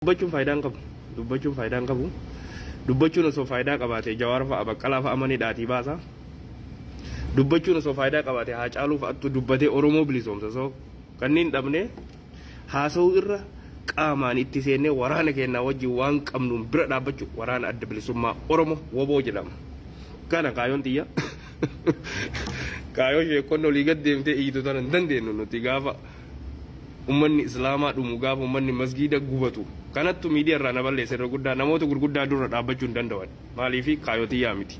dubbachuun faayidaan qabu dubbachuun faayidaan qabu dubbachuun osoo faayidaa qabaate Jawaar fa'a Baqqalaa fa'a amanii dhaatii baasa dubbachuun osoo faayidaa qabaate Haacaaluu fa'attu dubbatee Oromoo bilisoomsa soo kanneen dhabne haasa'uu irra qaamaan itti seennee waraana keenyaa wajjin waan qabnuun bira dhaabbachuu waraana adda bilisummaa Oromoo WBO jedhama kana kaayoon xiyya kaayoo sheekonni olii gad deemtee iyyitu tana hin dandeenyu nuti gaafa ummanni islaamaa dhumu gaafa ummanni masgiida gubatu kanattu miidiyaa irraa na balleessa irra guddaa namoota gurguddaa dura dhaabbachuu hin danda'an maaliifi kaayotiyyaa miti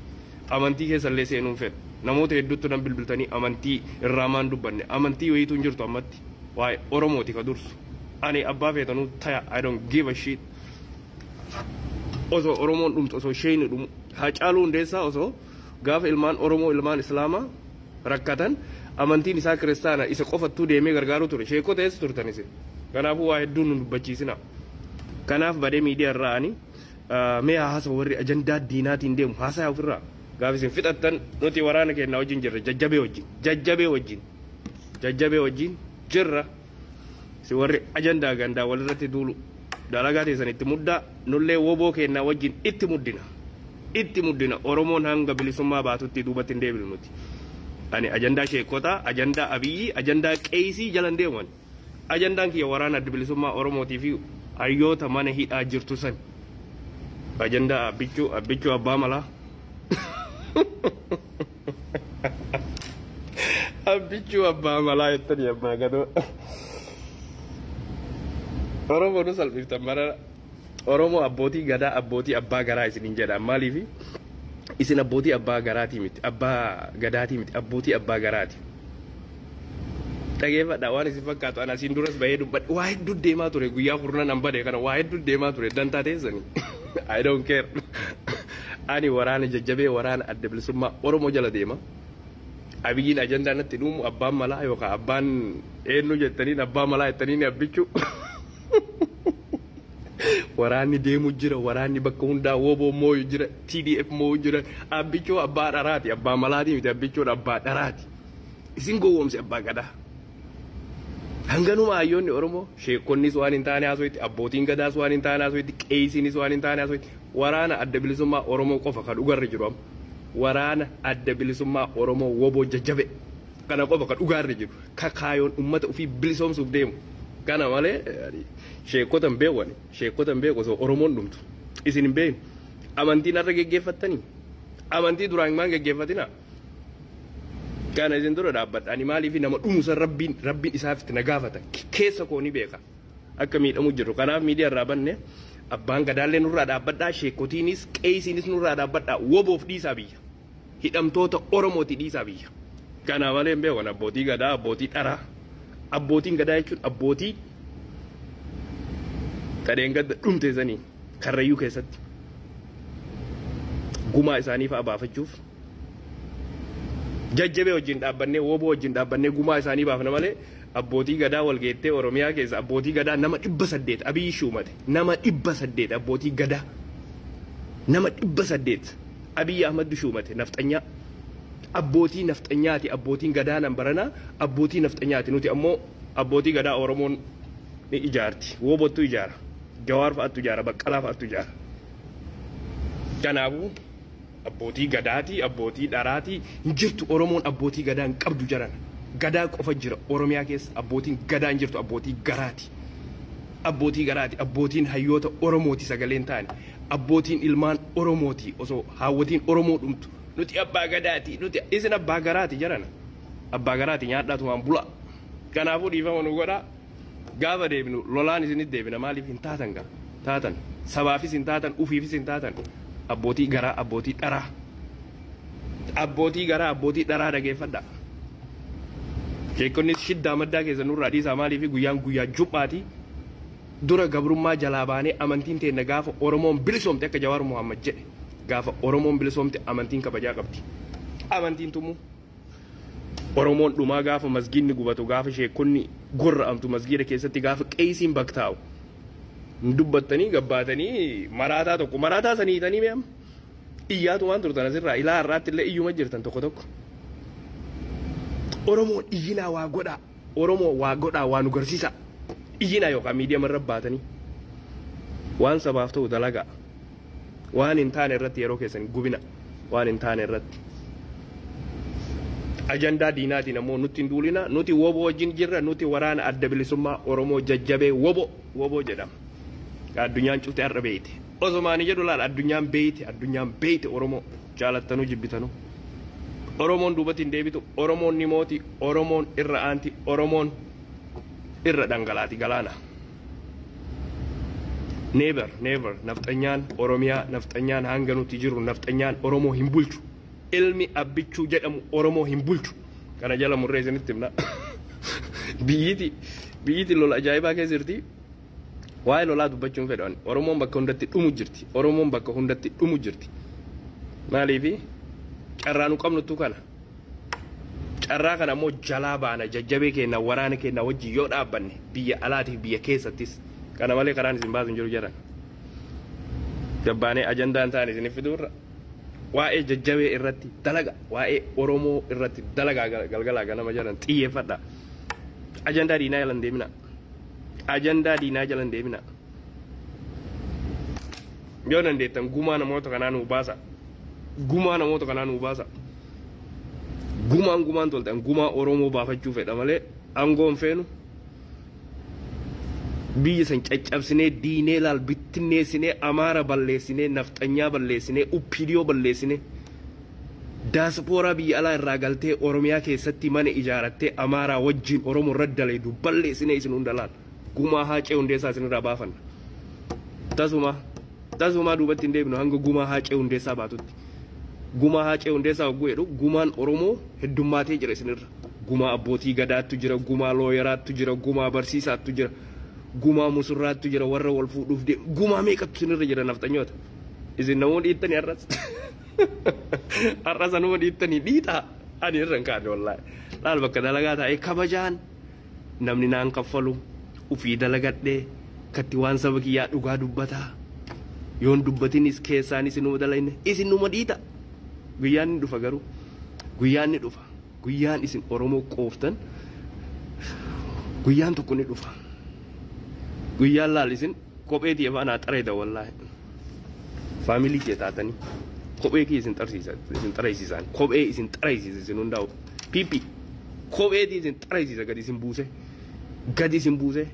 amantii keessallee seenuun fedha namoota hedduutti nan bilbiltanii amantii irraa maan dubbanne amantii wayiitu hin jirtu ammatti waa'ee Oromooti ka dursu ani abbaa feetanuu taya I don't give a shit osoo Oromoon dhumtu osoo sheeyni dhumu Haacaaluu Hundeessaa osoo gaafa ilmaan Oromoo ilmaan Islaamaa rakkatan amantiin isaa kiristaana isa qofattuu deemee gargaaruu ture sheekota eessa turtan isin kanaafuu waa hedduun nu dubbachiisina kanaaf badee miidiyaa irraa ani mee haasa warri ajandaa diinaatiin deemu haasaa ofirraa gaafa isin fixattan nuti waraana keenyaa wajjin jirra jajjabee wajjin jirra si warri ajandaa gandaa walirratti duulu dalagaa teessan itti muddaa nullee WBO keenyaa wajjin itti muddina Oromoon hanga bilisummaa baatutti duubatti hin deebinu nuti ani ajandaa sheekota ajandaa Abiyyi ajandaa Qeesii jalan deeman ajandaan kiyya waraana adda bilisummaa Oromootii fi hayyoota mana hidhaa jirtu san ajandaa abbichuu abbaa malaa abbichuu abbaa malaa jettanii abbaa gadoo Oromoo nu salphiftan bara Oromoo abbootii gadaa abbootii abbaa garaa isiniin jedha maaliifi isin abbootii abbaa garaatii miti abbaa gadaatii miti abbootii abbaa garaati dhageeffadha waan isin fakkaatu ana asiin duras bahee dubbadhe waa hedduu deemaa ture guyyaa kurnan an bade kana waa hedduu deemaa ture dantaa teessanii I don't care ani waraana jajjabee waraana adda bilisummaa Oromoo jala deema Abiyyiin ajandaa natti dhuumu abbaan malaa yookaan abbaan eenyu jettaniin abbaa malaa jettaniin abbichuu waraanni deemu jira waraanni bakka hundaa WBO mooyu jira TDF mooyu jira abbichuu abbaa dharaati abbaa malaatii miti abbichuun abbaa dharaati isin gowwoomse abbaa gadaa hanganuma hayyoonni Oromoo sheekonnis waan hin taane haasoitti abbootiin gadaas waan hin taane haasoitti qeesiinis waan hin taane haasoitti waraana adda bilisummaa Oromoo qofa kan dhugarra jiru amma waraana adda bilisummaa Oromoo WBO jajjabe kana qofa kan dhugarra jiru kakaayoon ummata ofii bilisoomsuuf deemu kana malee sheekotan beeku osoo Oromoon dhumtu isin hin beeknu amantiin har'a geggeeffattanii amantii duraan maan geggeeffatina kana isin dura dhaabbadha ani maaliif nama dhumusan rabbiin isaafitti na gaafata keessa koo ni beeka akka miidhamu jiru kanaaf miidiyaa irraa banne abbaan gadaallee nurraa dhaabbadhaa sheekotiinis qeesiinis nurraa dhaabbadhaa WBOf dhiisaa biyya hidhamtoota Oromooti dhiisaa biyya kana malee hin beekan abbootii gadaa abbootii dharaa abbootiin gadaa jechuun abbootii kadheen gadda dhumteessanii karrayyuu keessatti gumaa isaanii fa'a baafachuuf jajjabee wajjin dhaabbannee WBO wajjin dhaabbannee gumaa isaanii baafna malee abbootii gadaa walgeettee Oromiyaa keessa abbootii gadaa nama 800 Abiyyi shuumate nama 800 abbootii gadaa nama 800 Abiyyi Ahmad shuumate nafxanyaa abbootii nafxanyaati abbootiin gadaa nan barana abbootii nafxanyaati nuti ammoo abbootii gadaa Oromoon ni ijaarti WBOtu ijaara Jawaar fa'atu ijaara Baqqalaa fa'atu ijaara kanaafuu abbootii gadaati abbootii dharaati hin jirtu Oromoon abbootii gadaa hin qabdu jaran gadaa qofa jira Oromiyaa keessa abbootiin gadaa hin jirtu abbootii garaati abbootiin hayyoota Oromooti sagaleen taane abbootiin ilmaan Oromooti osoo haawwatiin Oromoo dhumtu nuti abbaa gadaati nuti isin abbaa garaati jaran abbaa garaati nyaadhaatu waan bula kanaafuu dhiifama nu godhaa gaafa deebinu lolaan isinitti deebina maaliif hin taatan sabaafis hin taatan ufiifis hin taatan abbootii garaa abbootii dharaa dhageeffadha sheekonnis shiddaa maddaa keessa nurraa dhiisaa maaliif guyyaa jum'aati dura gabrummaa jalaa baanee amantiin teenna gaafa Oromoon bilisoomte akka Jawaar Muhammad jedhe gaafa Oromoon bilisoomte amantiin kabajaa qabdi amantiin tumuu Oromoon dhumaa gaafa masgiidni gubatu gaafa sheekonni gorra'amtu masgiida keessatti gaafa qeesiin baktaa'u dubbattanii gabbaatanii maraataa tokko maraataa saniitanii mee'am iyyaatu waan turtan asirraa ilaa har'aatti illee iyyuma jirtan tokko Oromoon iyyinaa waa godhaa Oromoo waa godhaa waa nu garsiisa iyyinaa yookaan miidiyaa marra baatanii waan sabaaf ta'u dalagaa waan hin taane irratti yeroo keessan gubina waan hin taane irratti ajandaa diinaatiin ammoo nutti hin duulina nuti woboo wajjin jirra nuti waraana adda bilisummaa Oromoo jajjabee woboo jedhama addunyaan cufte har'a beeyte osomaani jedhu laal addunyaan beeyte Oromoo jaalattanuu jibbitanu Oromoon duubatti hin deebitu Oromoon ni mooti Oromoon irra aanti Oromoon irra dhangalaati galaana never nafxanyaan Oromiyaa nafxanyaan hanga nuti jiru nafxanyaan Oromoo hin bulchu ilmi abbichuu jedhamu Oromoo hin bulchu kana jala murree isinitti himna biyyiti lola ajaa'ibaa keessa jirti waa'ee lolaa dubbachuun fedhan Oromoon bakka hundatti dhumu jirti maaliifi carraa nu qabnutu kana carraa kana ammoo jalaa baana jajjabee keenya waraana keenya wajji yoo dhaabbanne biyya alaatiif biyya keessattis kana malee karaan isin baasun jiru jedhan jabbaanee ajandaan ta'an isin fiduurra waa'ee jajjabee irratti dalaga waa'ee Oromoo irratti dalagaa galgalaa ganama jedhan xiyyeeffadha ajandaa diinaa jalan deemina yoo dandeettan gumaa namoota kanaa nuu baasa gumaan toltan gumaa Oromoo baafachuu fedha malee aangoon feenu biyya san caccabsinee diinee laal bittinneessinee Amaara balleessinee nafxanyaa balleessinee Uppiidiyoo balleessinee daaspooraa biyya alaa irraa galtee Oromiyaa keessatti mana ijaarattee Amaaraa wajjin Oromoo irra daleedu balleessinee isin hunda laal gumaa haacee hundeessaa isin irraa baafanna tasuma duubatti hin deebinu hanga gumaa haacee hundeessaa baatutti gumaa haacee hundeessaa hogguu jedhu gumaan Oromoo heddummaatee jira isinirra gumaa abbootii gadaattu jira gumaa looyeraattu jira gumaa barsiisaattu jira gumaa musurraattu jira warra wal fuudhuuf deemu gumaa meeqattu isinirra jira nafxanyoota isin namoonni dhiittanii har'as anuma dhiittanii dhiitaa ani irra hin kaadne wallaahi laal bakka dalagaa taa'ee kabajaan namni naan kaffalu ufii dalagadhee katti waan saba kiyyaa dhugaa dubbataa yoon dubbatinis keessaan isinuma dalayne isinuma dhiita guyyaan ni dhufa garuu guyyaan ni dhufa guyyaan isin Oromoo qooftan guyyaan tokko ni dhufa guyyaan laal isin kophee tiye faana xareeda wallaahi faamilii kee taatanii kophee kee isin xareessisan kophee isin xareessisa isin hundaa'u pipi kophee isin xareessisa gadi isin buuse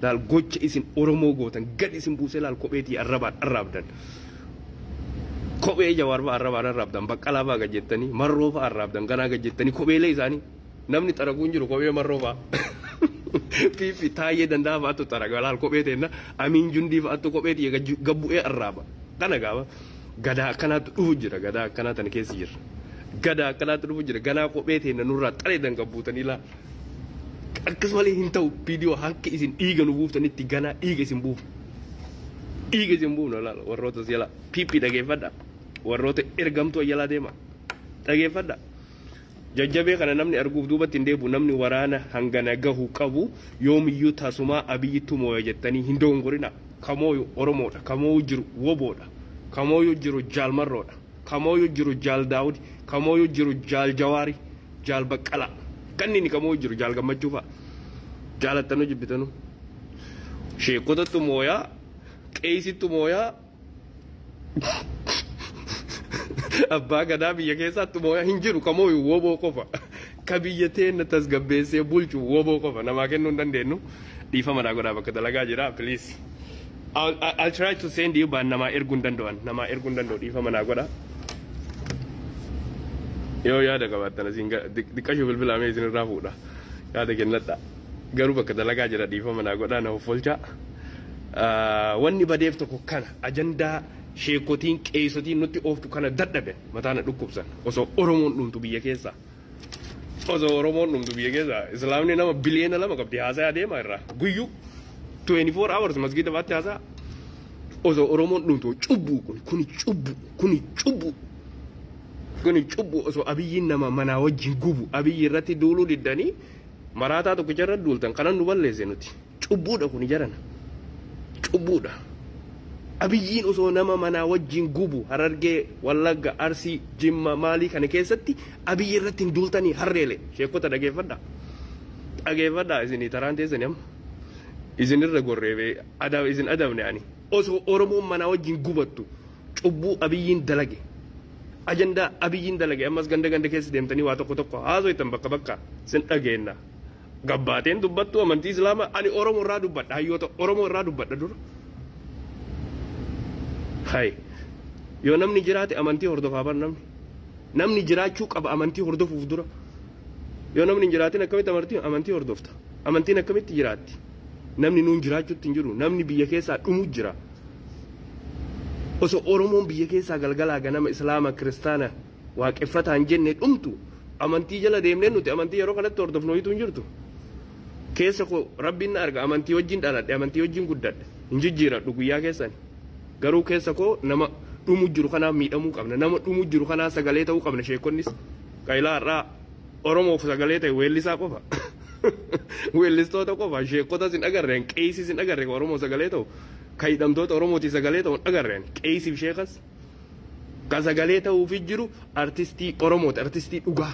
laal gocha isin Oromoo gootan gadi isin buuse laal kophee tiye arraabdan kophee Jawaar fa'a arraabdan Baqqalaa fa'a gajjettanii Marroo fa'a arraabdan ganaa gajjettanii kopheelee isaanii namni xaraguun jiru kophee Marroo fa'a pipi taayee danda'a fa'aatu xaraga laal kophee teenna Amiin Jundii fa'aatu kophee tiye gabbu'ee arraaba kana gaaba gadaa akkanaatu dhufu jira gadaa akkanaa tan keessa jira gadaa akkanaatu dhufu jira ganaa kophee teenna nurraa xareedan gabbuutanii laa akkasumalee hin ta'u viidiyoo hanqi isin dhiiga nu buuftanitti ganaa dhiiga isin buufna laal warroota yala pipi dhageeffadha warroota ergamtuu ayyalaa deema dhageeffadha jajjabee kana namni arguuf duubatti hin deebu namni waraana hangana gahu qabu yoomiyyuu taasumaa abiyyitu mooya jettanii hin dogongorina kamooyu Oromoodha kamooyu jiru woboodha kamooyu jiru jaal Marroodha kamooyu jiru jaal Daawudi kamooyu jiru jaal Jawaari jaal Baqqalaa kanneen kamooyu jiru jaal Gammachuu fa'a jaalattanuu jibbitanu sheekotatu mooyaa qeessittu mooyaa abbaa gadaa biyya keessatti mooyaa hin jiru kamooyu woboo qofa ka biyya teenna tasgabbeessee bulchu woboo qofa namaa kennuu hin dandeenyu dhiifama naa godhaa bakka dalagaa jira please I'll try to send you but namaa erguu hin danda'u dhiifama naa godhaa yoo yaada qabaattan asiin diqqashuu bilbilamee isin irraa fuudha yaada kennadha garuu bakka dalagaa jira dhiifama naa godhaa na hoffolcha wanni badeef tokko kana ajandaa sheekotiin qeessotiin nutti ooftu kana dadhabe mataana dhukkubsan osoo Oromoon dhumtu biyya keessa islaamni nama biliyeena 2 qabdi haasaa adeema irraa guyyuu 24 hours masgida baatti haasaa osoo Oromoon dhumtu cubbuu kuni cubbuu osoo abiyyiin nama manaa wajjin gubu abiyyi irratti duuluu diddanii maraataa tokkicha irra duultan kanan nu balleesse nuti cubbuudha kuni jarana cubbuudha abiyyiin osoo nama manaa wajjin gubu Harargee Wallagga Arsii Jimma maalii kana keessatti abiyyi irratti hin duultanii harreele sheekota dhageeffadha isinii taraan teessanii amma isinirra gorreebee isin adabne ani osoo Oromoon mana wajjin gubattu cubbuu abiyyiin dalage ajandaa abiyyiin dalage ammas ganda keessa deemtanii waa tokko haasoitan bakka sin dhageenna gabbaateen dubbattu amantii islaamaa ani Oromoo irraa dubbadha hayyoota Oromoo irraa dubbadha dura hay yoo namni jiraate amantii hordofaa bar namni jiraachuu qaba amantii hordofuuf dura yoo namni jiraatin akkamitti amantii hordofta amantiin akkamitti jiraatti namni nuun jiraachuutti hin jiru namni biyya keessaa dhumu jira osoo Oromoon biyya keessaa galgalaa ganama islaama kiristaana waaqeffataan jenne dhumtu amantii jala deemnee nuti amantii yeroo kanatti hordofnu hiitu hin jirtu keessa koo rabbiin na arga amantii wajjin dhaladhe amantii wajjin guddadhe hin jijjiiradhu guyyaa keessan garuu keessa koo nama dhumu jiru kanaaf miidhamuu qabna nama dhumu jiru kanaaf sagalee ta'uu qabna sheekonnis qaayilaa irraa Oromoof sagalee ta'e weellisaa qofa weellistoota qofa sheekota sin agarreen qeesii sin agarreen Oromoo sagalee ta'u kaydamtoota Oromooti sagalee ta'u agarreen qeesiif sheekas ka sagalee ta'uuf jiru artistii Oromooti artistii dhugaa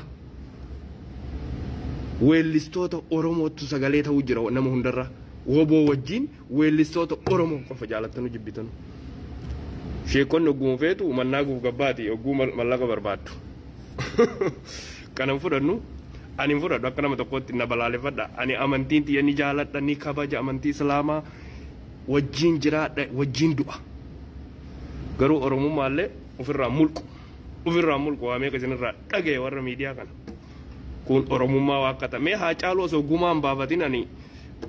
weellistoota Oromootu sagalee ta'uu jira nama hundarra woboo wajjin weellistoota Oromoo qofa jaalattanu jibbitanu sheekonni ogguma feetu mannaaguuf gabbaati ogguu mallaqa barbaaddu kanan fudhannu ani fudhadhu akka nama tokkotti na balaaleffadha ani amantiin tiyya ni jaaladha ni kabaja amantii islaamaa wajjin jiraadha wajjin du'a garuu Oromummaallee ofirraa mulqu waa meeqa isinirraa dhagaye warra miidiyaa kana kun Oromummaa waa akka ta'e haa caalu osoo gumaan baafatin ani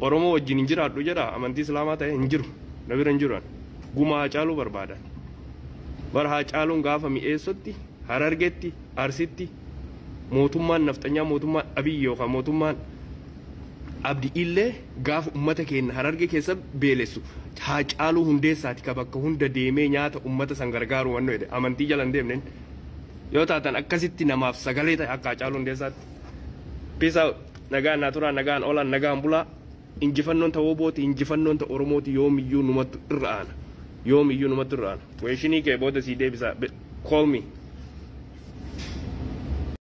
Oromoo wajjin hin jiraadhu jedha amantii islaamaa ta'e hin jiru na bira hin jiru gumaa haa caaluu barbaadan bara haa caaluun gaafa mi'eessotti Harargeetti Arsitti mootummaan nafxanyaa mootummaan Abiyyi yookaan mootummaan Abdii illee gaafa ummata keenya Harargee keessa beelessu haa caaluu hundeessaati ka bakka hunda deemee nyaata ummata san gargaaru wanno jedhe amantii jala hin deemneen yoo taatan akkasitti namaaf sagalee ta'e akka haa caaluu hundeessaatti piisa nagaan naaturaa nagaan oolan nagaan bulaa injifannoon ta'uu booti injifannoon ta'u Oromooti yoomiyyuu numatti irra aana weeshinii kee booda sii deebisa call me